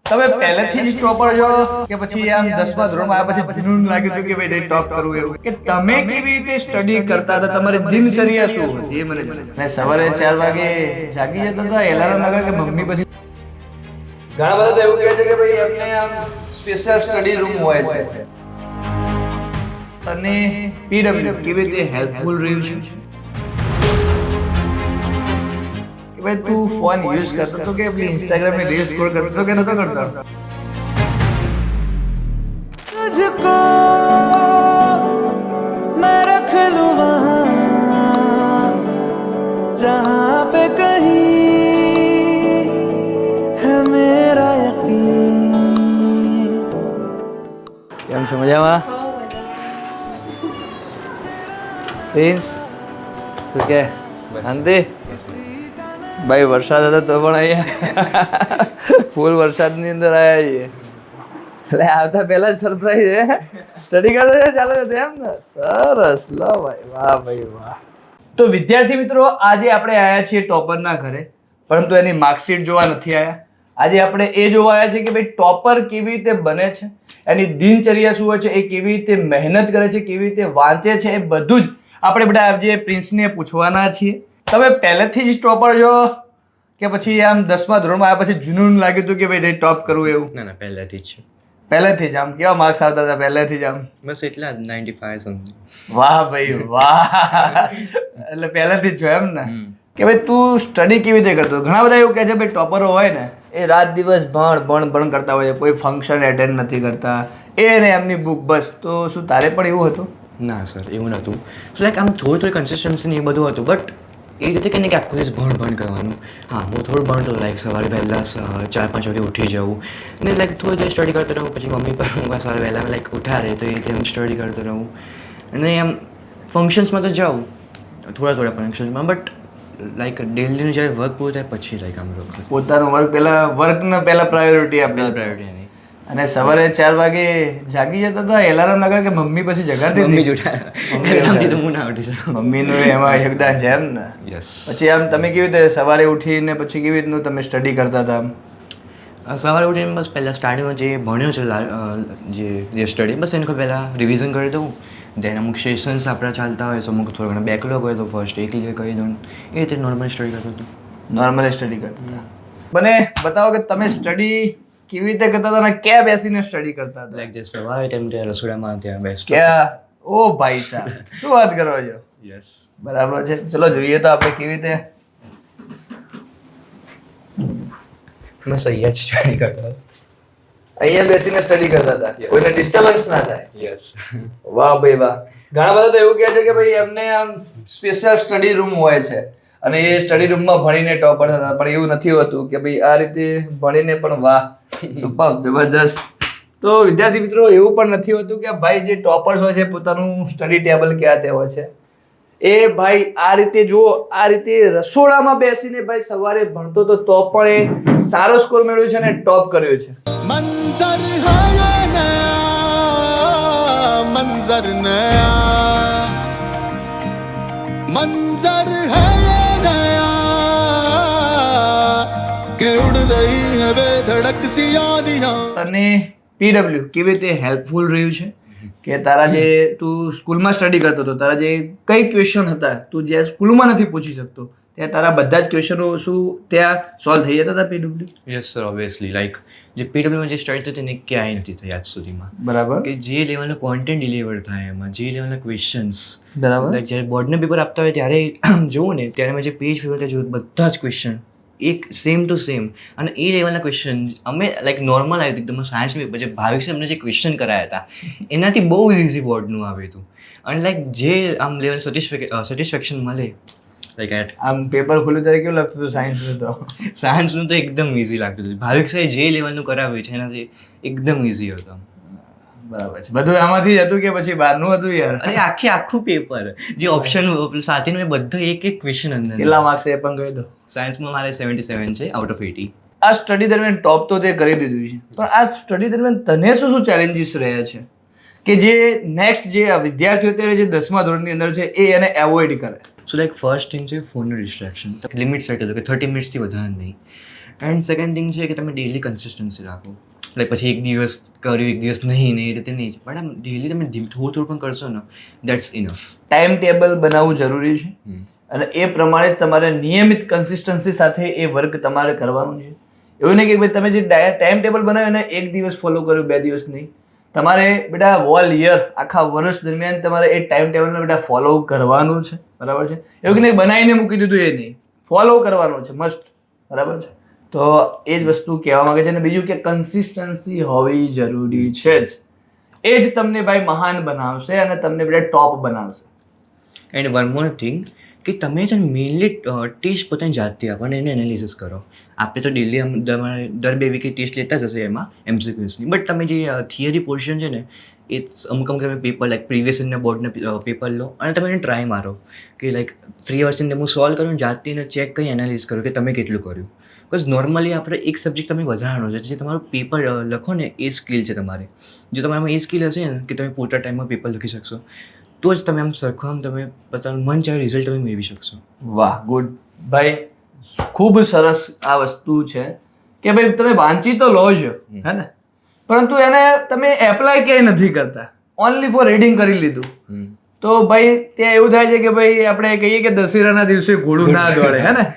તમે પહેલેથી જ ટોપર છો કે પછી આમ 10મા ધોરણમાં આવ્યા પછી જૂનું લાગ્યું હતું કે ભાઈ ટોપ કરવું એવું કે તમે કેવી રીતે સ્ટડી કરતા હતા, તમારી દિનચર્યા શું હતી એ મને જણાવો. મેં સવારે 4 વાગે જાગી જતા હતા, એલાર્મ લગા કે મમ્મી પછી ઘણા બધા તો એવું કહે છે કે ભાઈ એમને આમ સ્પેશિયલ સ્ટડી રૂમ હોય છે. અને પીડબ્લ્યુ કેવી રીતે હેલ્પફુલ રહ્યું છે કે ભાઈ તું ફોન યુઝ કરતો તો કે પેલી ઇન્સ્ટાગ્રામ ની રીલ્સ સ્ક્રોલ કરતો તો કે નતો કરતો? तुझको मैं रख लूं वहाँ जहाँ पे कहीं है मेरा यकीन. કેમ છો, મજામાં? પ્રિન્સ તું કે શાંતિ? ભાઈ વરસાદ હતો તો પણ અહીંયા ફૂલ વરસાદની અંદર આવ્યા છીએ. એટલે આવતા પહેલા જ સરપ્રાઈઝ હે સ્ટડી કરતા છે ચાલે છે એમ ને? સરસ, લો ભાઈ, વાહ ભાઈ વાહ. તો વિદ્યાર્થી મિત્રો, આજે આપણે આવ્યા છીએ ટોપરના ઘરે, પરંતુ એની માર્કશીટ જોવા નથી આવ્યા. આજે આપણે એ જોવા આવ્યા છે કે ભાઈ ટોપર કેવી રીતે બને છે, એની દિનચર્યા શું હોય છે, એ કેવી રીતે મહેનત કરે છે, કેવી રીતે વાંચે છે, એ બધું જ આપણે બધા આજે પ્રિન્સને પૂછવાના છીએ. તમે પહેલેથી જ ટોપર છો કે પછી આમ 10મા ધોરણમાં આવ્યા પછી જૂનું લાગ્યું હતું કે ભાઈ ટોપ કરવું એવું? ના પહેલેથી જ છે. પહેલેથી જ આમ કેવા માર્ક્સ આવતા હતા પહેલેથી જ આમ? બસ એટલા જ 95 સમથિંગ. વાહ ભાઈ વાહ. એટલે પહેલેથી જ છો એમ ને? કે ભાઈ તું સ્ટડી કેવી રીતે કરતો? ઘણા બધા એવું કહે છે ભાઈ ટોપરો હોય ને એ રાત દિવસ ભણ કરતા હોય છે, કોઈ ફંક્શન એટેન્ડ નથી કરતા, એ ને એમની બુક બસ. તો શું તારે પણ એવું હતું? ના સર, એવું નહોતું. સો લાઈક આમ થોડી કન્સિસ્ટન્સી ને એ બધું હતું, બટ એ રીતે કે નહીં કે આખો દિવસ ભણ કરવાનું. હા, હું થોડું ભણતો, લાઈક સવારે વહેલા 4-5 વાગે ઉઠી જવું ને લાઈક થોડી દેર સ્ટડી કરતો રહું. પછી મમ્મી પણ સવારે વહેલા લાઈક ઉઠાડે તો એ રીતે હું સ્ટડી કરતો રહું. અને આમ ફંક્શન્સમાં તો જાઉં થોડા ફંક્શન્સમાં, બટ લાઈક ડેલીનું જ્યારે વર્ક પૂરું થાય પછી લાઈક આમ રોક પોતાનું વર્કને પહેલા પ્રાયોરિટી આપી. પ્રાયોરિટી નહીં. અને સવારે 4 વાગે જાગી જતા હતા, એલાર્મ લગા કે મમ્મી પછી જગાડતી મમ્મી હતી? જ ઉઠાડે તો હું ના ઉઠી શકું. મમ્મીનું એમાં યોગદાન છે એમ ને? યસ. પછી આમ તમે કેવી રીતે સવારે ઉઠીને પછી કેવી રીતનું તમે સ્ટડી કરતા હતા આમ? સવારે ઉઠીને બસ પહેલાં સ્ટાર્ટિંગમાં જે ભણ્યો છે જે સ્ટડી બસ એને પહેલાં રિવિઝન કરી દઉં. દેન અમુક સેશન્સ આપણા ચાલતા હોય તો અમુક થોડા ઘણા બેકલોગ હોય તો ફર્સ્ટ એ ક્લિયર કરી દઉં. એ રીતે નોર્મલ સ્ટડી કરતો હતો. નોર્મલી સ્ટડી કરતા હતા. મને બતાવો કે તમે સ્ટડી કેવી રીતે કરતા હતા અને ક્યાં બેસીને સ્ટડી કરતા હતા? લાઈક જે સવારે ટાઈમ ત્યાં રસોડામાં ત્યાં બેસતો. ક્યાં? ઓ ભાઈ સાહેબ, શું વાત કરો છો? યસ. બરાબર છે, ચલો જોઈએ તો આપણે કેવી રીતે. બસ અહીંયા જ સ્ટડી કરતો હતો. અહીંયા બેસીને સ્ટડી કરતા હતા, કોઈને ડિસ્ટર્બન્સ ના થાય? યસ. વાહ ભાઈ વાહ. ઘણા બધા તો એવું કહે છે કે ભાઈ એમને આમ સ્પેશિયલ સ્ટડી રૂમ હોય છે અને એ સ્ટડી રૂમમાં ભણીને ટોપર થતા, પણ એવું નથી હોતું કે ભાઈ આ રીતે ભણીને પણ વાહ, સુપર, જબરજસ્ત. તો વિદ્યાર્થી મિત્રો, એવું પણ નથી હોતું કે ભાઈ જે ટોપર્સ હોય છે પોતાનું સ્ટડી ટેબલ ક્યાં તે હોય છે. એ ભાઈ આ રીતે જુઓ, આ રીતે રસોડામાં બેસીને ભાઈ સવારે ભણતો તો પણ એ સારો સ્કોર મેળવ્યો છે અને ટોપ કર્યો છે. मंजर है ये नया मंजर नया मंजर है ये नया कि उड़ रही है बेधड़क सी यादियां. અને પીડબ્લ્યુ કેવી રીતે હેલ્પફુલ રહ્યું છે કે તારા જે તું સ્કૂલમાં સ્ટડી કરતો હતો, તારા જે કઈ ક્વેશ્ચન હતા તું જે સ્કૂલમાં નથી પૂછી શકતો, ત્યાં તારા બધા જ ક્વેશ્ચનો શું ત્યાં સોલ્વ થઈ જતા હતા PW? Yes sir, obviously. Like જે પીડબ્લ્યુમાં જે સ્ટડી થતી ને એ ક્યાંય નથી થઈ આજ સુધીમાં. બરાબર કે જે લેવલનું કોન્ટેન્ટ ડિલિવર થાય એમાં, જે લેવલના ક્વેશ્ચન્સ, બરાબર. લાઈક જ્યારે બોર્ડના પેપર આપતા હોય ત્યારે જોઉં ને ત્યારે મેં જે પેજ ફેરવું ત્યાં જોયું બધા જ ક્વેશ્ચન એક સેમ ટુ સેમ. અને એ લેવલના ક્વેશ્ચન અમે લાઈક નોર્મલ આવ્યું હતું એકદમ સાયન્સનું પેપર, જે ભાવિક અમને જે ક્વેશ્ચન કરાયા હતા એનાથી બહુ ઇઝી બોર્ડનું આવ્યું હતું. અને લાઈક જે આમ લેવલ સેટિસ્ફેક્શન મળે લાઈક એટ આમ પેપર ખુલ્યું ત્યારે કેવું લાગતું હતું સાયન્સનું? તો સાયન્સનું તો એકદમ ઇઝી લાગતું હતું. ભાવિક સાહેબ જે લેવલનું કરાવ્યું છે એનાથી એકદમ ઇઝી હતું. બરાબર છે. બધું આમાંથી જ હતું કે પછી બહારનું હતું યાર? અને આખું પેપર જે ઓપ્શન સાથેનું એ બધું એક ક્વેશ્ચન અંદર. કેટલા માર્ક્સ એ પણ કહી દો. સાયન્સમાં મારે 77 છે આઉટ ઓફ 80. આ સ્ટડી દરમિયાન ટોપ તો તે કરી દીધું છે, પણ આ સ્ટડી દરમિયાન તને શું ચેલેન્જીસ રહ્યા છે કે જે નેક્સ્ટ જે આ વિદ્યાર્થીઓ અત્યારે જે 10મા ધોરણની અંદર છે એ એને એવોઇડ કરે? સો લાઈક ફર્સ્ટ થિંગ છે ફોનનું ડિસ્ટ્રેક્શન. લિમિટ સેટ હતું કે 30 મિનિટ્સથી વધારે નહીં. એન્ડ સેકન્ડ થિંગ છે કે તમે ડેલી કન્સિસ્ટન્સી રાખો. લાઈક પછી એક દિવસ કર્યું એક દિવસ નહીં ને એ રીતે નહીં જ, પણ આમ ડેલી તમે થોડું પણ કરશો ને દેટ્સ ઇનફ. ટાઈમ ટેબલ બનાવવું જરૂરી છે અને એ પ્રમાણે જ તમારે નિયમિત કન્સિસ્ટન્સી સાથે એ વર્ક તમારે કરવાનું છે. એવું નહીં કે ભાઈ તમે જે ટાઈમ ટેબલ બનાવ્યું ને એક દિવસ ફોલો કર્યું 2 દિવસ નહીં. તમારે બેટા હોલ યર આખા વર્ષ દરમિયાન તમારે એ ટાઈમ ટેબલને બેટા ફોલો કરવાનું છે. બરાબર છે? એવું કે નહીં બનાવીને મૂકી દીધું એ નહીં, ફોલો કરવાનું છે મસ્ટ. બરાબર છે? તો એ જ વસ્તુ કહેવા માંગે છે. અને બીજું કે કન્સિસ્ટન્સી હોવી જરૂરી છે જ. એ જ તમને ભાઈ મહાન બનાવશે અને તમને બેટા ટોપ બનાવશે. એન્ડ વન મોર થિંગ કે તમે છે ને મેઇનલી ટેસ્ટ પોતાની જાતથી આપો અને એને એનાલિસિસ કરો. આપણે તો ડેલી દર 2 વીકે ટેસ્ટ લેતા જ હશે એમાં MCQsની, બટ તમે જે થિયરી પોર્શન છે ને એ અમુક તમે પેપર લાઈક પ્રીવિયસ ઇયરના બોર્ડના પેપર લો અને તમે એને ટ્રાય મારો કે લાઈક 3 વર્ષની હું સોલ્વ કરું જાતથી એને ચેક કરી એનાલિસ કરો કે તમે કેટલું કર્યું. બિકોઝ નોર્મલી આપણે એક સબ્જેક્ટ તમે વધારવાનો છે, જે તમારું પેપર લખો ને એ સ્કિલ છે તમારે. જો તમારામાં એ સ્કિલ હશે ને કે તમે પૂરતા ટાઈમમાં પેપર લખી શકશો તો જ તમે આમ સરખો આમ તમે પોતાનું મન ચાહે રિઝલ્ટ તમે મેળવી શકશો. વાહ, ગુડ ભાઈ, ખૂબ સરસ આ વસ્તુ છે કે ભાઈ તમે વાંચી તો લો છો હે ને, પરંતુ એને તમે એપ્લાય ક્યાંય નથી કરતા, ઓનલી ફોર રીડિંગ કરી લીધું. તો ભાઈ ત્યાં એવું થાય છે કે ભાઈ આપણે કહીએ કે દશેરાના દિવસે ઘોડું ના દોડે હે ને,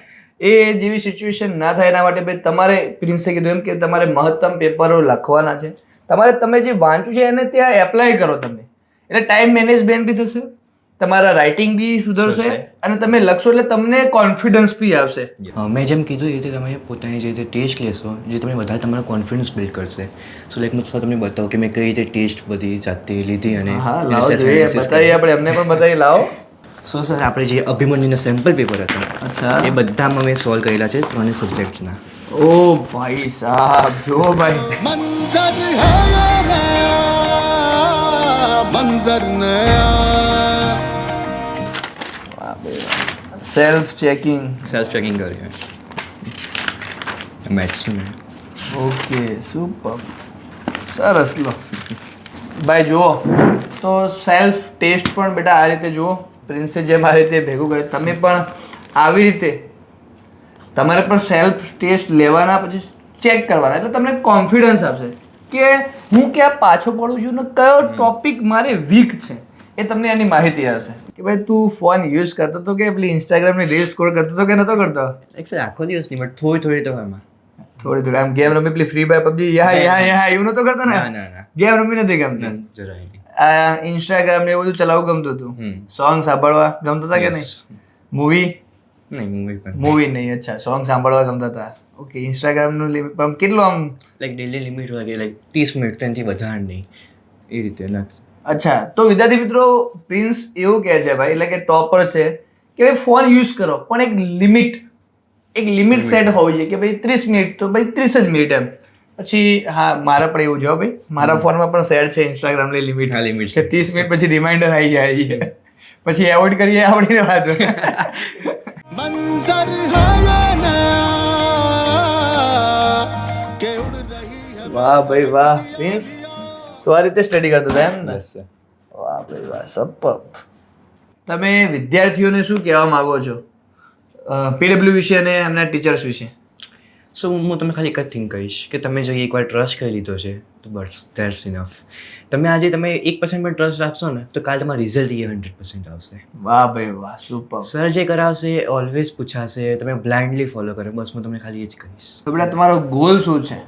એ જેવી સિચ્યુએશન ના થાય એના માટે ભાઈ તમારે પ્રિન્સે કીધું એમ કે તમારે મહત્તમ પેપરો લખવાના છે. તમારે તમે જે વાંચ્યું છે એને ત્યાં એપ્લાય કરો તમે, એટલે ટાઈમ મેનેજમેન્ટ બી થશે, તમારા રાઇટિંગ બી સુધરશે અને તમે લખશો એટલે તમને કોન્ફિડન્સ બી આવશે. મેં જેમ કીધું એ રીતે તમે પોતાની જે રીતે ટેસ્ટ લેશો જે તમને વધારે તમારો કોન્ફિડન્સ બિલ્ડ કરશે. સો લાઈક હું તમને બતાવું કે મેં કઈ રીતે ટેસ્ટ બધી જાતે લીધી અને હા લાવો જોઈએ, બતાવીએ આપણે, એમને પણ બતાવી લાવો. સો સર આપણે જે અભિમન્યુના સેમ્પલ પેપર હતા અચ્છા, એ બધામાં મેં સોલ્વ કરેલા છે 3 સબ્જેક્ટ્સના. ઓ ભાઈ સાહેબ, જો ભાઈ मंजर है ये नया मंजर नया સેલ્ફ ચેકિંગ. સેલ્ફ ચેકિંગ કર્યું મેથ્સનું. ઓકે, સુપર, સરસ. લો ભાઈ જુઓ, તો સેલ્ફ ટેસ્ટ પણ બેટા આ રીતે જુઓ, પ્રિન્સે જેમ આ રીતે ભેગું કર્યું, તમે પણ આવી રીતે તમારે પણ સેલ્ફ ટેસ્ટ લેવાના, પછી ચેક કરવાના, એટલે તમને કોન્ફિડન્સ આવશે કે હું ક્યાં પાછો પડું છું ને કયો ટોપિક મારે વીક છે, એ તમને એની માહિતી આવશે. કે ભાઈ તું ફોન યુઝ કરતો હતો કે પેલી ઇન્સ્ટાગ્રામની રીલ સ્ક્રોલ કરતો હતો કે નતો કરતો? એક્ચ્યુઅલી આખો દિવસ નહીં બટ થોડી તો એમાં થોડી આમ ગેમ રમી, પેલી ફ્રી ફાયર, પબજી, યા એવું નતો કરતો ને? ના ગેમ રમી નથી ગમતી? જરાય નહીં. આ ઇન્સ્ટાગ્રામ ને એવું બધું ચલાવવું ગમતું હતું? સોંગ સાંભળવા ગમતા હતા કે નહીં? મૂવી મૂવી નહીં, અચ્છા, સોંગ સાંભળવા ગમતા હતા. ઓકે, ઇન્સ્ટાગ્રામનું લિમિટ પણ કેટલું આમ લાઈક ડેલી લિમિટ હોય કે લાઈક 30 મિનિટ તેનાથી વધારે નહીં એ રીતે નથી. અચ્છા, તો વિદ્યાર્થી મિત્રો, પ્રિન્સ એવું કહે છે ભાઈ, એટલે કે ટોપર છે કે ભાઈ ફોન યુઝ કરો પણ એક લિમિટ સેટ હોવી જોઈએ કે ભાઈ 30 મિનિટ તો ભાઈ 30 જ મિનિટ એમ. પછી હા, મારા પણ એવું જો ભાઈ, મારા ફોનમાં પણ સેટ છે ઇન્સ્ટાગ્રામની લિમિટ. હા, લિમિટ કે 30 મિનિટ પછી રિમાઇન્ડર આવી જાય છે, પછી એવોઇડ કરીએ આવડીને વાત. मंजर है ये नया के उड़ रही है વાહ ભાઈ વાહ, પ્રિન્સ તો આ રીતે સ્ટડી કરતા હતા એમ ને? વાહ ભાઈ વાહ, સપર. તમે વિદ્યાર્થીઓને શું કહેવા માંગો છો પીડબ્લ્યુ વિશે અને એમના ટીચર્સ વિશે? સો હું તમને ખાલી એક જ થિંગ કહીશ કે તમે જો એકવાર ટ્રસ્ટ કરી લીધો છે તો બસ ધેટ્સ ઇનફ. તમે આજે તમે 1% પણ ટ્રસ્ટ રાખશો ને તો કાલે તમારું રિઝલ્ટ એ 100% આવશે. વાહ ભાઈ વાહ, સુપર. સર જે કરાવશે એ ઓલવેઝ પૂછાશે, તમે બ્લાઇન્ડલી ફોલો કરો. બસ હું તમને ખાલી એ જ કહીશ. તો બેટા તમારો ગોલ શું છે?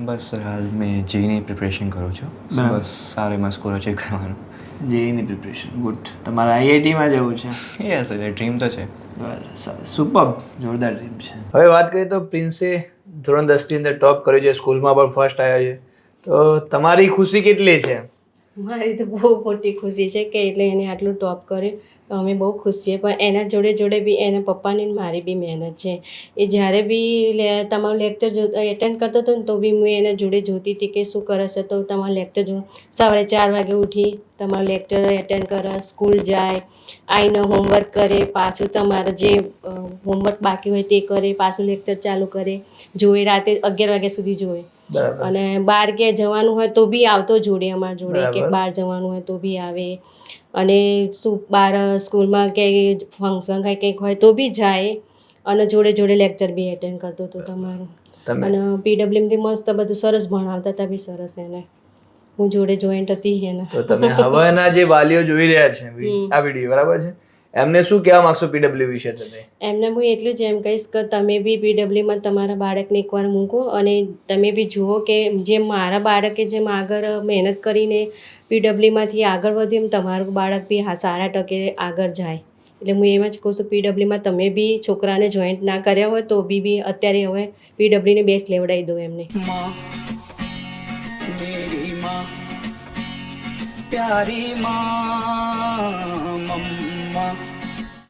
બસ સર હાલ મેં જેઈની પ્રિપરેશન કરું છું. બસ સારો એમાં સ્કોર અચીવ કરવાનો. જેઈની પ્રિપરેશન, ગુડ. તમારે આઈઆઈટીમાં જવું છે? યસ એટલે ડ્રીમ તો છે. સુપર, જોરદાર ડ્રીમ છે. હવે વાત કરીએ તો પ્રિન્સે ધોરણ 10 ની અંદર ટોપ કર્યું છે, સ્કૂલમાં પણ ફર્સ્ટ આવ્યા છે, તો તમારી ખુશી કેટલી છે? મારી તો બહુ મોટી ખુશી છે કે એટલે એને આટલું ટોપ કર્યું તો અમે બહુ ખુશ છીએ. પણ એના જોડે જોડે બી એના પપ્પાની ને મારી બી મહેનત છે. એ જ્યારે બી તમારું લેક્ચર એટેન્ડ કરતો હતો ને તો બી હું એના જોડે જોતી હતી કે શું કરે છે. તો તમારું લેક્ચર જો સવારે 4 વાગે ઉઠી તમારું લેક્ચર એટેન્ડ કરે, સ્કૂલ જાય, આવીને હોમવર્ક કરે, પાછું તમારે જે હોમવર્ક બાકી હોય તે કરે, પાછું લેક્ચર ચાલુ કરે, જોવે, રાતે 11 વાગ્યા સુધી જોવે. અને બહાર ક્યાંય જવાનું હોય તો બી આવતો જોડે અમારા જોડે, કે બહાર જવાનું હોય તો બી આવે. અને શું બહાર સ્કૂલમાં ક્યાંય ફંક્શન કાંઈ કંઈક હોય તો બી જાય. અને જોડે જોડે લેક્ચર બી એટેન્ડ કરતો હતો તમારું. તમે અને પીડબ્લ્યુમથી મસ્ત બધું સરસ ભણાવતા હતા બી સરસ એને. હું જોડે જોઈન્ટ હતી એને. તો તમે હવેના જે વાલીઓ જોઈ રહ્યા છે આ વિડીયો બરાબર છે, એમને શું કહેવા માંગશો પીડબ્લ્યુ વિશે તમે? એમને હું એટલું જ એમ કહીશ કે તમે બી પીડબ્લ્યુમાં તમારા બાળકને એકવાર મૂકો અને તમે બી જુઓ કે જેમ મારા બાળકે જેમ આગળ મહેનત કરીને પીડબ્લ્યુમાંથી આગળ વધ્યું એમ તમારું બાળક બી સારા ટકે આગળ જાય. એટલે હું એમ જ કહું છું પીડબ્લ્યુમાં તમે બી છોકરાને જોઈન્ટ ના કર્યા હોય તો બી અત્યારે હવે પીડબ્લ્યુને બેસ્ટ લેવડાવી દો એમને. मेरी माँ प्यारी माँ